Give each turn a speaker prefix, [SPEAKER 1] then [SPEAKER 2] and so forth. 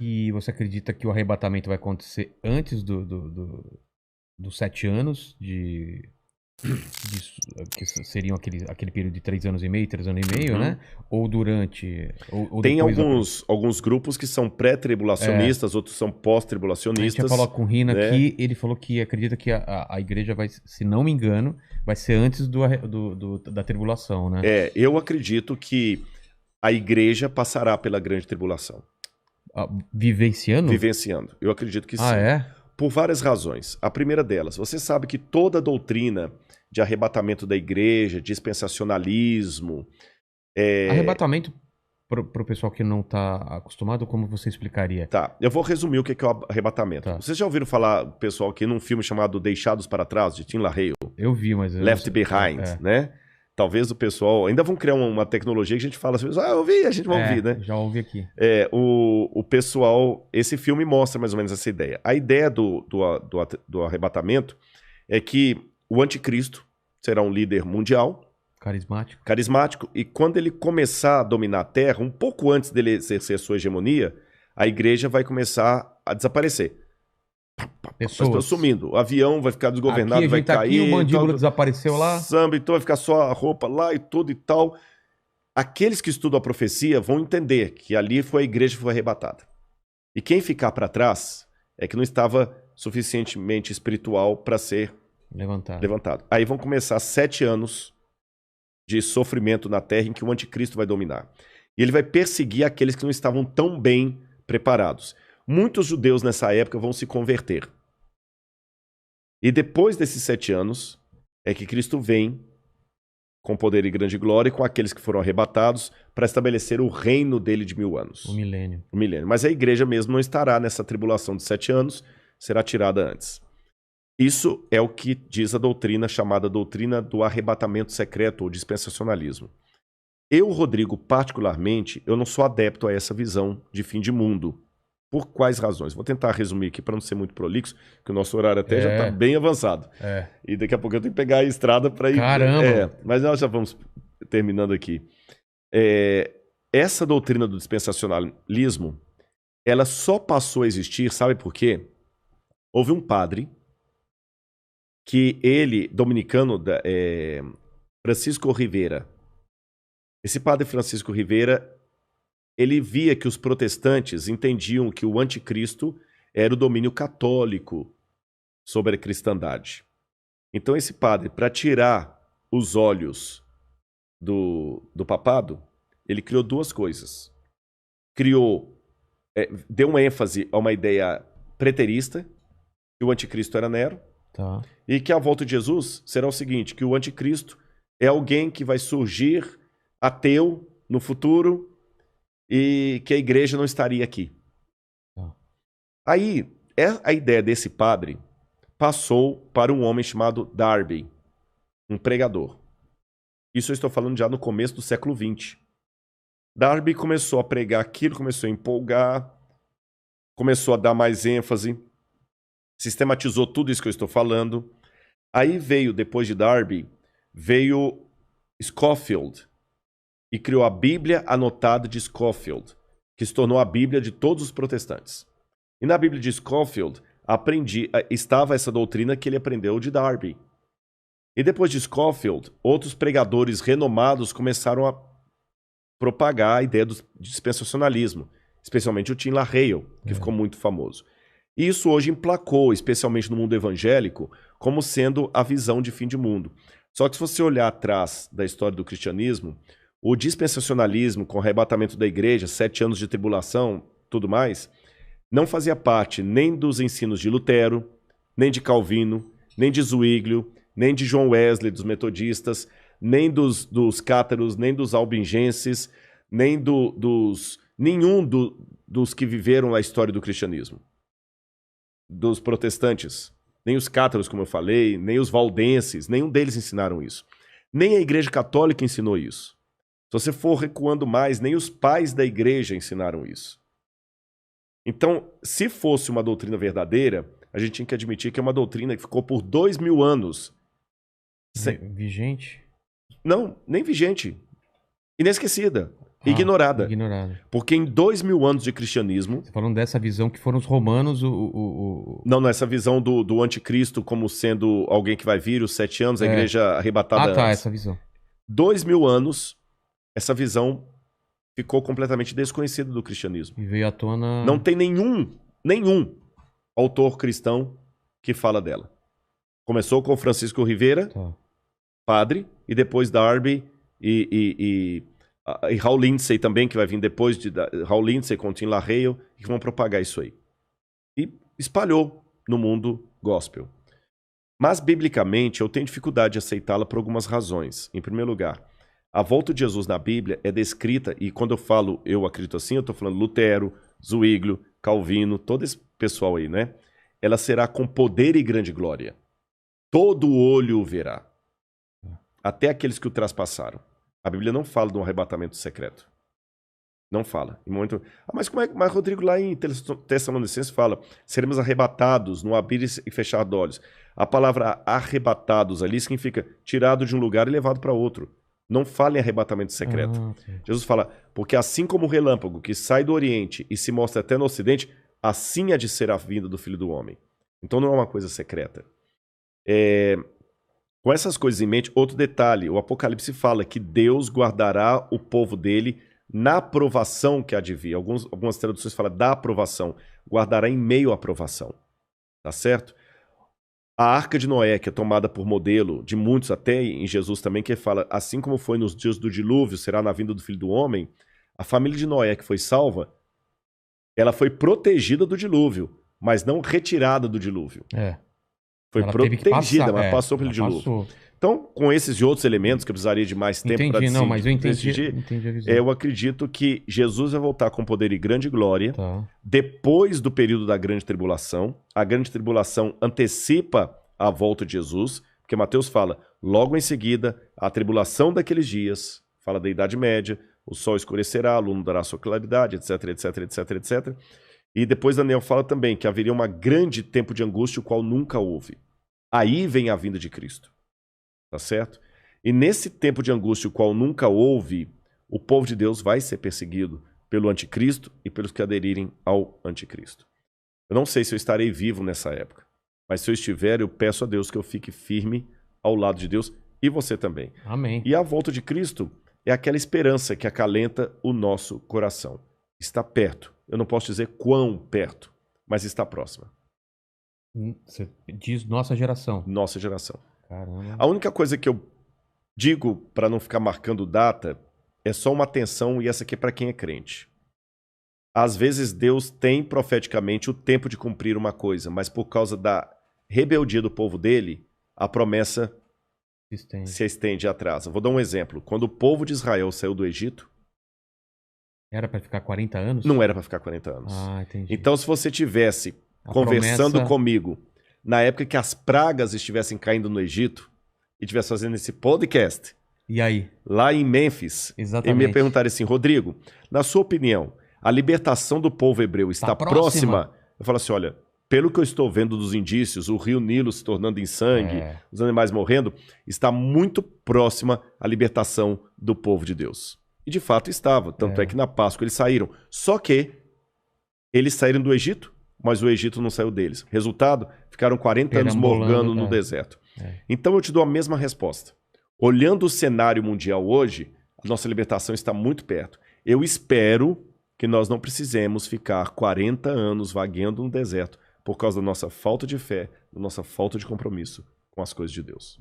[SPEAKER 1] E você acredita que o arrebatamento vai acontecer antes dos 7 anos que seriam aquele período de 3 anos e meio, 3 anos e meio,
[SPEAKER 2] Uhum.
[SPEAKER 1] né? Ou durante, ou
[SPEAKER 2] Tem
[SPEAKER 1] depois da.
[SPEAKER 2] alguns grupos que são
[SPEAKER 1] É,
[SPEAKER 2] pré-tribulacionistas, outros são
[SPEAKER 1] a gente ia falar
[SPEAKER 2] pós-tribulacionistas,
[SPEAKER 1] com o Rina
[SPEAKER 2] né?
[SPEAKER 1] aqui, ele falou que acredita que a igreja vai, se não me engano, vai ser antes da tribulação, né?
[SPEAKER 2] Eu acredito que a igreja passará pela grande tribulação,
[SPEAKER 1] Vivenciando?
[SPEAKER 2] vivenciando. Eu acredito que
[SPEAKER 1] Ah,
[SPEAKER 2] sim.
[SPEAKER 1] é?
[SPEAKER 2] Por várias razões. A primeira delas, você sabe que toda a doutrina de arrebatamento da igreja, dispensacionalismo,
[SPEAKER 1] Arrebatamento, pro pessoal que não tá acostumado, como você explicaria?
[SPEAKER 2] tá, eu vou resumir o que é o arrebatamento.
[SPEAKER 1] Tá.
[SPEAKER 2] Vocês já ouviram falar, pessoal, aqui num filme chamado Deixados para Trás, de Tim LaHaye?
[SPEAKER 1] Eu vi, mas eu não
[SPEAKER 2] Left
[SPEAKER 1] sei.
[SPEAKER 2] Behind, né? Talvez o pessoal. Ainda vão criar uma tecnologia que a gente fala assim, eu vi, a gente vai ouvir, né?
[SPEAKER 1] Já ouvi aqui.
[SPEAKER 2] O pessoal. Esse filme mostra mais ou menos essa ideia. A ideia do arrebatamento é que o anticristo será um líder mundial,
[SPEAKER 1] Carismático.
[SPEAKER 2] carismático, e quando ele começar a dominar a Terra, um pouco antes dele exercer sua hegemonia, a igreja vai começar a desaparecer. As pessoas
[SPEAKER 1] Pessoas.
[SPEAKER 2] sumindo. O avião vai ficar
[SPEAKER 1] Aqui,
[SPEAKER 2] desgovernado,
[SPEAKER 1] a
[SPEAKER 2] vai
[SPEAKER 1] gente tá aqui, o
[SPEAKER 2] cair,
[SPEAKER 1] mandíbula
[SPEAKER 2] tal,
[SPEAKER 1] desapareceu lá.
[SPEAKER 2] samba, então vai ficar só a roupa lá e tudo e tal. Aqueles que estudam a profecia vão entender que ali foi a igreja que foi arrebatada. E quem ficar para trás é que não estava suficientemente espiritual para ser
[SPEAKER 1] Levantado.
[SPEAKER 2] levantado. Aí vão começar 7 anos de sofrimento na terra em que o anticristo vai dominar. E ele vai perseguir aqueles que não estavam tão bem preparados. Muitos judeus nessa época vão se converter. E depois desses 7 anos é que Cristo vem com poder e grande glória e com aqueles que foram arrebatados para estabelecer o reino dele de 1000 anos.
[SPEAKER 1] O milênio.
[SPEAKER 2] O milênio. Mas a igreja mesmo não estará nessa tribulação de 7 anos, será tirada antes. Isso é o que diz a doutrina chamada doutrina do arrebatamento secreto ou dispensacionalismo. Eu, Rodrigo, particularmente, eu não sou adepto a essa visão de fim de mundo. Por quais razões? Vou tentar resumir aqui para não ser muito prolixo, que o nosso horário até já está bem avançado. E daqui a pouco eu tenho que pegar a estrada para ir...
[SPEAKER 1] Caramba!
[SPEAKER 2] Mas nós já vamos terminando aqui. Essa doutrina do dispensacionalismo, ela só passou a existir, sabe por quê? Houve um padre que ele, dominicano, Francisco Rivera. Esse padre Francisco Rivera, ele via que os protestantes entendiam que o anticristo era o domínio católico sobre a cristandade. Então esse padre, para tirar os olhos do papado, ele criou duas coisas. Deu uma ênfase a uma ideia preterista, que o anticristo era Nero, e que a volta de Jesus será o seguinte, que o anticristo é alguém que vai surgir ateu no futuro e que a igreja não estaria aqui. Aí, a ideia desse padre passou para um homem chamado Darby, um pregador. Isso eu estou falando já no começo do século XX. Darby começou a pregar aquilo, começou a empolgar, começou a dar mais ênfase, sistematizou tudo isso que eu estou falando. Aí veio, depois de Darby, veio Scofield e criou a Bíblia Anotada de Scofield, que se tornou a Bíblia de todos os protestantes. E na Bíblia de Scofield estava essa doutrina que ele aprendeu de Darby. E depois de Scofield, outros pregadores renomados começaram a propagar a ideia do dispensacionalismo, especialmente o Tim LaHaye, que ficou muito famoso. E isso hoje emplacou, especialmente no mundo evangélico, como sendo a visão de fim de mundo. Só que se você olhar atrás da história do cristianismo, o dispensacionalismo, com o arrebatamento da igreja, 7 anos de tribulação, tudo mais, não fazia parte nem dos ensinos de Lutero, nem de Calvino, nem de Zwinglio, nem de John Wesley, dos metodistas, nem dos cátaros, nem dos albingenses, nem nenhum dos que viveram a história do cristianismo. Dos protestantes, nem os cátaros, como eu falei, nem os valdenses, nenhum deles ensinaram isso. Nem a Igreja Católica ensinou isso. Se você for recuando mais, nem os pais da igreja ensinaram isso. Então, se fosse uma doutrina verdadeira, a gente tinha que admitir que é uma doutrina que ficou por 2000 anos.
[SPEAKER 1] Vigente?
[SPEAKER 2] Não, nem vigente. Inesquecida. ignorada.
[SPEAKER 1] Ignorada.
[SPEAKER 2] Porque em 2000 anos de cristianismo...
[SPEAKER 1] Você falando dessa visão que foram os romanos
[SPEAKER 2] Não, essa visão do anticristo como sendo alguém que vai vir, os 7 anos, a igreja arrebatada
[SPEAKER 1] Ah, tá,
[SPEAKER 2] antes.
[SPEAKER 1] essa visão.
[SPEAKER 2] 2000 anos, essa visão ficou completamente desconhecida do cristianismo.
[SPEAKER 1] E veio à tona...
[SPEAKER 2] Não tem nenhum autor cristão que fala dela. Começou com Francisco Rivera,
[SPEAKER 1] Tá.
[SPEAKER 2] padre, e depois Darby e Hal Lindsey também, que vai vir depois de Hal Lindsey com Tim LaHaye, que vão propagar isso aí. E espalhou no mundo gospel. Mas, biblicamente, eu tenho dificuldade de aceitá-la por algumas razões. Em primeiro lugar, a volta de Jesus na Bíblia é descrita, e quando eu falo eu acredito assim, eu estou falando Lutero, Zwinglio, Calvino, todo esse pessoal aí, né? Ela será com poder e grande glória. Todo olho o verá. Até aqueles que o traspassaram. A Bíblia não fala de um arrebatamento secreto. Não fala. Em momento... mas como é que... Mas Rodrigo, lá em Tessalonicenses fala, seremos arrebatados no abrir e fechar de olhos. A palavra arrebatados ali significa tirado de um lugar e levado para outro. Não fala em arrebatamento secreto.
[SPEAKER 1] Okay.
[SPEAKER 2] Jesus fala, porque assim como o relâmpago que sai do Oriente e se mostra até no Ocidente, assim há de ser a vinda do Filho do Homem. Então não é uma coisa secreta. Com essas coisas em mente, outro detalhe, o Apocalipse fala que Deus guardará o povo dele na provação que há de vir. Algumas traduções falam da aprovação. Guardará em meio à aprovação. Tá certo? A Arca de Noé, que é tomada por modelo de muitos, até em Jesus também, que fala, assim como foi nos dias do dilúvio, será na vinda do Filho do Homem, a família de Noé que foi salva, ela foi protegida do dilúvio, mas não retirada do dilúvio. Foi
[SPEAKER 1] ela
[SPEAKER 2] protegida, mas passou pelo dilúvio.
[SPEAKER 1] Passou.
[SPEAKER 2] Então, com esses e outros elementos, que eu precisaria de mais tempo para decidir.
[SPEAKER 1] Não, mas eu entendi a visão.
[SPEAKER 2] Eu acredito que Jesus vai voltar com poder e grande glória, depois do período da grande tribulação. A grande tribulação antecipa a volta de Jesus, porque Mateus fala, logo em seguida, a tribulação daqueles dias, fala da Idade Média, o sol escurecerá, a lua dará sua claridade, etc, etc, etc, etc. E depois Daniel fala também que haveria um grande tempo de angústia, o qual nunca houve. Aí vem a vinda de Cristo. Tá certo? E nesse tempo de angústia, o qual nunca houve, o povo de Deus vai ser perseguido pelo anticristo e pelos que aderirem ao anticristo. Eu não sei se eu estarei vivo nessa época, mas se eu estiver, eu peço a Deus que eu fique firme ao lado de Deus e você também.
[SPEAKER 1] Amém.
[SPEAKER 2] E a volta de Cristo é aquela esperança que acalenta o nosso coração. Está perto. Eu não posso dizer quão perto, mas está próxima.
[SPEAKER 1] Você diz nossa geração.
[SPEAKER 2] Nossa geração.
[SPEAKER 1] Caramba.
[SPEAKER 2] A única coisa que eu digo para não ficar marcando data é só uma atenção, e essa aqui é para quem é crente. Às vezes Deus tem profeticamente o tempo de cumprir uma coisa, mas por causa da rebeldia do povo dele, a promessa se estende e atrasa. Vou dar um exemplo. Quando o povo de Israel saiu do Egito...
[SPEAKER 1] Era para ficar 40 anos?
[SPEAKER 2] Não era para ficar 40 anos.
[SPEAKER 1] Ah, entendi.
[SPEAKER 2] Então, se você tivesse conversando comigo na época que as pragas estivessem caindo no Egito e estivesse fazendo esse podcast...
[SPEAKER 1] E aí?
[SPEAKER 2] Lá em Mênfis, e me perguntaram assim, Rodrigo, na sua opinião, a libertação do povo hebreu está próxima? Eu falo assim, olha, pelo que eu estou vendo dos indícios, o rio Nilo se tornando em sangue, os animais morrendo, está muito próxima a libertação do povo de Deus. E de fato estava, tanto é que na Páscoa eles saíram. Só que eles saíram do Egito, mas o Egito não saiu deles. Resultado, ficaram 40 anos morgando no deserto. Então eu te dou a mesma resposta. Olhando o cenário mundial hoje, a nossa libertação está muito perto. Eu espero que nós não precisemos ficar 40 anos vagueando no deserto por causa da nossa falta de fé, da nossa falta de compromisso com as coisas de Deus.